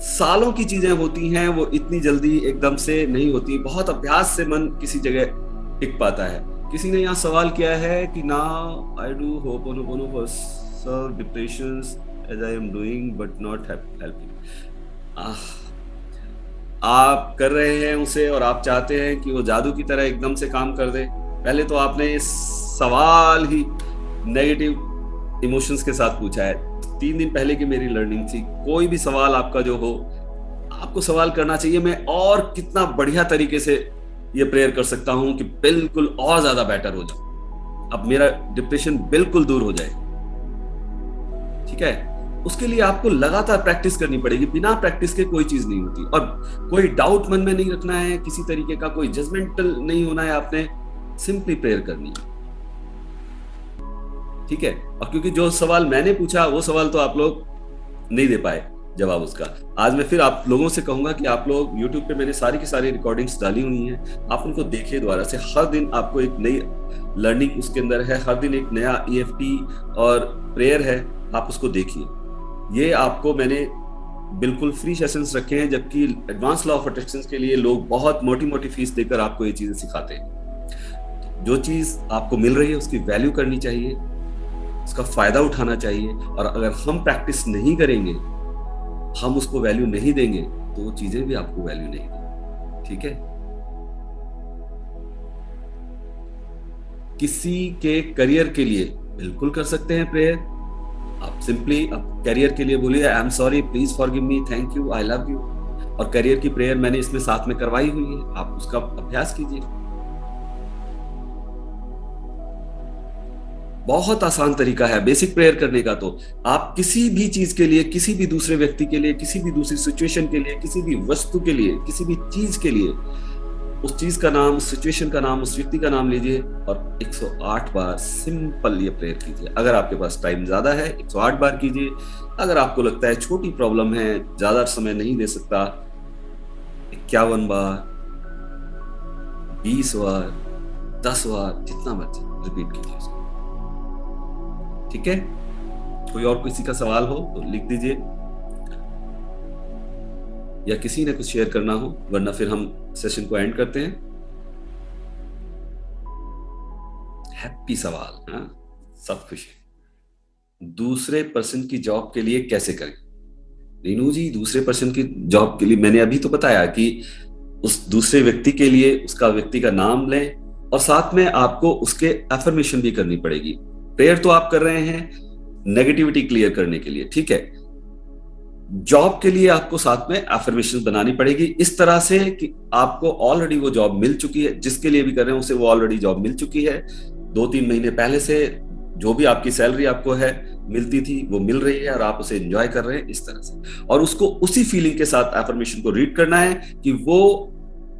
सालों की चीजें होती हैं, वो इतनी जल्दी एकदम से नहीं होती। बहुत अभ्यास से मन किसी जगह टिक पाता है। किसी ने यहाँ सवाल किया है कि now I do hooponopono for solve depressions as I am doing but not helping. आप कर रहे हैं उसे और आप चाहते हैं कि वो जादू की तरह एकदम से काम कर दे। पहले तो आपने इस सवाल ही नेगेटिव इमोशंस के साथ पूछा है। 3 दिन पहले की मेरी लर्निंग थी, कोई भी सवाल आपका जो हो, आपको सवाल करना चाहिए मैं और कितना बढ़िया तरीके से ये प्रेयर कर सकता हूं कि बिल्कुल और ज्यादा बेटर हो जाए, अब मेरा डिप्रेशन बिल्कुल दूर हो जाए, ठीक है? उसके लिए आपको लगातार प्रैक्टिस करनी पड़ेगी। बिना प्रैक्टिस के कोई चीज नहीं होती। और कोई डाउट मन में नहीं रखना है, किसी तरीके का कोई जजमेंटल नहीं होना है, आपने सिंपली प्रेयर करनी है, ठीक है? और क्योंकि जो सवाल मैंने पूछा वो सवाल तो आप लोग नहीं दे पाए जवाब उसका, आज मैं फिर आप लोगों से कहूंगा कि आप लोग YouTube पे मैंने सारी की सारी रिकॉर्डिंग्स डाली हुई हैं, आप उनको देखिए दोबारा से। हर दिन आपको एक नई लर्निंग उसके अंदर है, हर दिन एक नया EFT और प्रेयर है, आप उसको देखिए। ये आपको मैंने बिल्कुल फ्री सेशंस रखे हैं, जबकि एडवांस लॉ ऑफ अट्रैक्शन के लिए लोग बहुत मोटी मोटी फीस देकर आपको ये चीजें सिखाते हैं। जो चीज आपको मिल रही है उसकी वैल्यू करनी चाहिए, उसका फायदा उठाना चाहिए। और अगर हम प्रैक्टिस नहीं करेंगे, हम उसको वैल्यू नहीं देंगे, तो वो चीजें भी आपको वैल्यू नहीं देंगी, ठीक है? किसी के करियर के लिए बिल्कुल कर सकते हैं प्रेयर। आप सिंपली करियर के लिए बोलिए, I am sorry, please forgive me, thank you, I love you. और करियर की प्रेयर मैंने इसमें साथ में करवाई हुई है, आप उसका अभ्यास कीजिए। बहुत आसान तरीका है बेसिक प्रेयर करने का। तो आप किसी भी चीज के लिए, किसी भी दूसरे व्यक्ति के लिए, किसी भी दूसरी सिचुएशन के लिए, किसी भी वस्तु के लिए, किसी भी चीज के लिए, उस चीज का नाम, उस सिचुएशन का नाम, उस व्यक्ति का नाम लीजिए और 108 बार सिंपल ये प्रेयर कीजिए। अगर आपके पास टाइम ज्यादा है 108 बार कीजिए। अगर आपको लगता है छोटी प्रॉब्लम है, ज्यादा समय नहीं दे सकता, 51 बार, 20 बार, 10 बार, जितना मर्जी रिपीट कीजिए उसको, ठीक है? कोई और किसी का सवाल हो तो लिख दीजिए, या किसी ने कुछ शेयर करना हो, वरना फिर हम सेशन को एंड करते हैं। हैप्पी सवाल, हाँ, सब खुशी। दूसरे पर्सन की जॉब के लिए कैसे करें। रीनू जी, दूसरे पर्सन की जॉब के लिए मैंने अभी तो बताया कि उस दूसरे व्यक्ति के लिए उसका व्यक्ति का नाम लें और साथ में आपको उसके एफर्मेशन भी करनी पड़ेगी। प्रेयर तो आप कर रहे हैं नेगेटिविटी क्लियर करने के लिए, ठीक है। जॉब के लिए आपको साथ में एफर्मेशन बनानी पड़ेगी इस तरह से कि आपको ऑलरेडी वो जॉब मिल चुकी है, जिसके लिए भी कर रहे हैं उसे वो ऑलरेडी जॉब मिल चुकी है। 2-3 महीने पहले से जो भी आपकी सैलरी आपको है मिलती थी वो मिल रही है और आप उसे एंजॉय कर रहे हैं इस तरह से। और उसको उसी फीलिंग के साथ एफर्मेशन को रीड करना है कि वो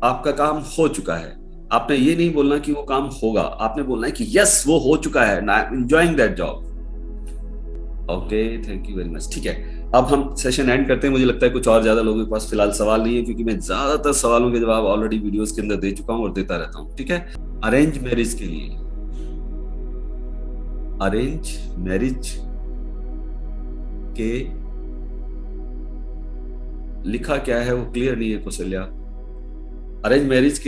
आपका काम हो चुका है। आपने ये नहीं बोलना कि वो काम होगा, आपने बोलना है कि यस वो हो चुका है, I am enjoying that job. Okay, thank you very much. ठीक है, अब हम सेशन एंड करते हैं। मुझे लगता है कुछ और ज्यादा लोगों के पास फिलहाल सवाल नहीं है, क्योंकि मैं ज्यादातर सवालों के जवाब ऑलरेडी वीडियोस के अंदर दे चुका हूं और देता रहता हूं। ठीक है, अरेंज मैरिज के लिए, अरेंज मैरिज के लिखा क्या है वो क्लियर नहीं है कौशल्या। अरेंज मैरिज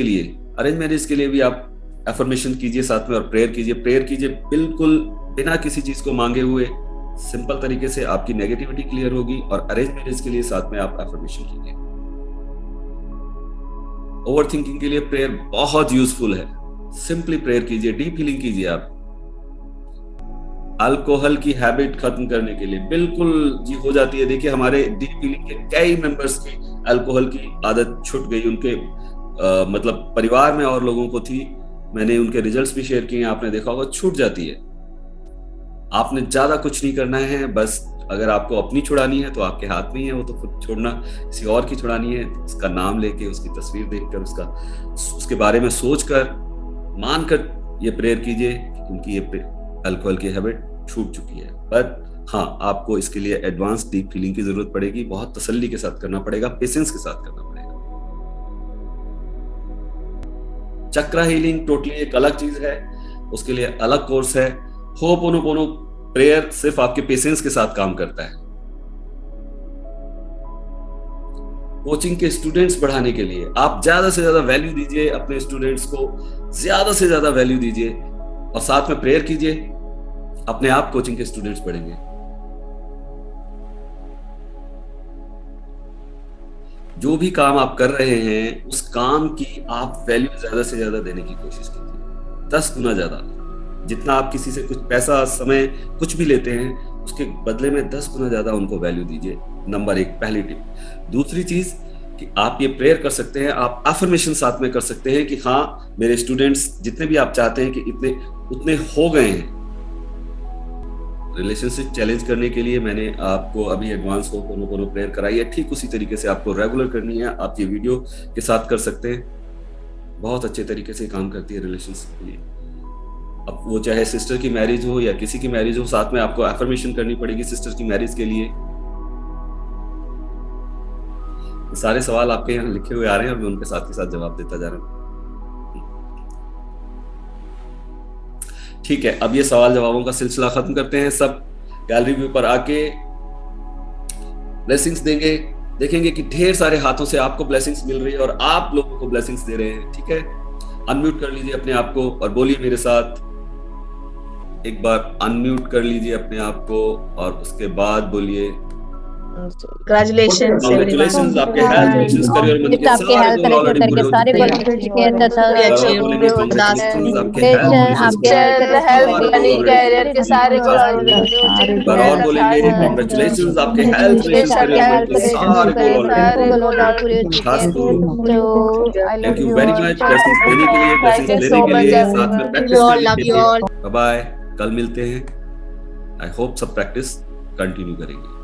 के लिए भी आप एफर्मेशन कीजिए साथ में और प्रेयर कीजिए बिल्कुल बिना किसी चीज को मांगे हुए, सिंपल तरीके से आपकी नेगेटिविटी क्लियर होगी। और अरेंज मैरिज के लिए साथ में आप एफर्मेशन कीजिए। ओवर थिंकिंग के लिए प्रेयर बहुत यूजफुल है, सिंपली प्रेयर कीजिए, डीप हीलिंग कीजिए। आप अल्कोहल की हैबिट खत्म करने के लिए बिल्कुल जी हो जाती है। देखिए हमारे डीप हीलिंग के कई मेंबर्स की अल्कोहल की आदत छूट गई, उनके मतलब परिवार में और लोगों को थी, मैंने उनके रिजल्ट्स भी शेयर किए, आपने देखा होगा छूट जाती है। आपने ज्यादा कुछ नहीं करना है, बस अगर आपको अपनी छुड़ानी है तो आपके हाथ में ही है, वो तो खुद छोड़ना। किसी और की छुड़ानी है तो उसका नाम लेके, उसकी तस्वीर देखकर, उसके बारे में सोचकर, मानकर ये प्रेयर कीजिए कि उनकी ये अल्कोहल की हैबिट छूट चुकी है। बट हाँ, आपको इसके लिए एडवांस डीप हीलिंग की जरूरत पड़ेगी, बहुत तसल्ली के साथ करना पड़ेगा, पेशेंस के साथ करना पड़ेगा। चक्रा हीलिंग टोटली एक अलग चीज है, उसके लिए अलग कोर्स है। होपोनोपोनो प्रेयर सिर्फ आपके पेशेंस के साथ काम करता है। कोचिंग के स्टूडेंट्स बढ़ाने के लिए आप ज्यादा से ज्यादा वैल्यू दीजिए, अपने स्टूडेंट्स को ज्यादा से ज्यादा वैल्यू दीजिए और साथ में प्रेयर कीजिए, अपने आप कोचिंग के स्टूडेंट्स बढ़ेंगे। जो भी काम आप कर रहे हैं उस काम की आप वैल्यू ज्यादा से ज्यादा देने की कोशिश कीजिए, 10 गुना ज्यादा। जितना आप किसी से कुछ पैसा, समय कुछ भी लेते हैं, उसके बदले में 10 गुना ज्यादा उनको वैल्यू दीजिए। नंबर 1 पहली टिप। दूसरी चीज कि आप ये प्रेयर कर सकते हैं, आप अफर्मेशन साथ में कर सकते हैं कि हाँ मेरे स्टूडेंट्स जितने भी आप चाहते हैं कि इतने उतने हो गए हैं। रिलेशनशिप चैलेंज करने के लिए मैंने आपको अभी एडवांस होपोनोपोनो प्रेयर कराई है, ठीक उसी तरीके से आपको रेगुलर करनी है। आप ये वीडियो के साथ कर सकते हैं, बहुत अच्छे तरीके से काम करती है रिलेशनशिप के लिए। अब वो चाहे सिस्टर की मैरिज हो या किसी की मैरिज हो, साथ में आपको अफर्मेशन करनी पड़ेगी सिस्टर की मैरिज के लिए। सारे सवाल आपके यहाँ लिखे हुए आ रहे हैं, मैं उनके साथ के साथ जवाब देता जा रहा हूँ। ठीक है, अब ये सवाल जवाबों का सिलसिला खत्म करते हैं। सब गैलरी व्यू पर आके ब्लेसिंग्स देंगे, देखेंगे कि ढेर सारे हाथों से आपको ब्लेसिंग्स मिल रही है और आप लोगों को ब्लेसिंग्स दे रहे हैं। ठीक है, अनम्यूट कर लीजिए अपने आप को और बोलिए मेरे साथ। एक बार अनम्यूट कर लीजिए अपने आप को और उसके बाद बोलिए Congratulations कांग्रेचुलेशंस। आपके हेल्थ विशेस करियर में गिफ्ट आपके हेल्थ ऑलरेडी करके सारे गोल चुके हैं तथा हेल्थ मनी कैरियर के सारे और बोलेंगे कांग्रेचुलेशंस, आपके हेल्थ विशेस करियर में सारे गोल ऑलरेडी खास को thank you very much blessings देने के लिए, ब्लेसिंग्स देने के लिए, साथ में प्रैक्टिस करने के लिए। बाय बाय, कल मिलते हैं। आई होप सब प्रैक्टिस कंटिन्यू करेंगे।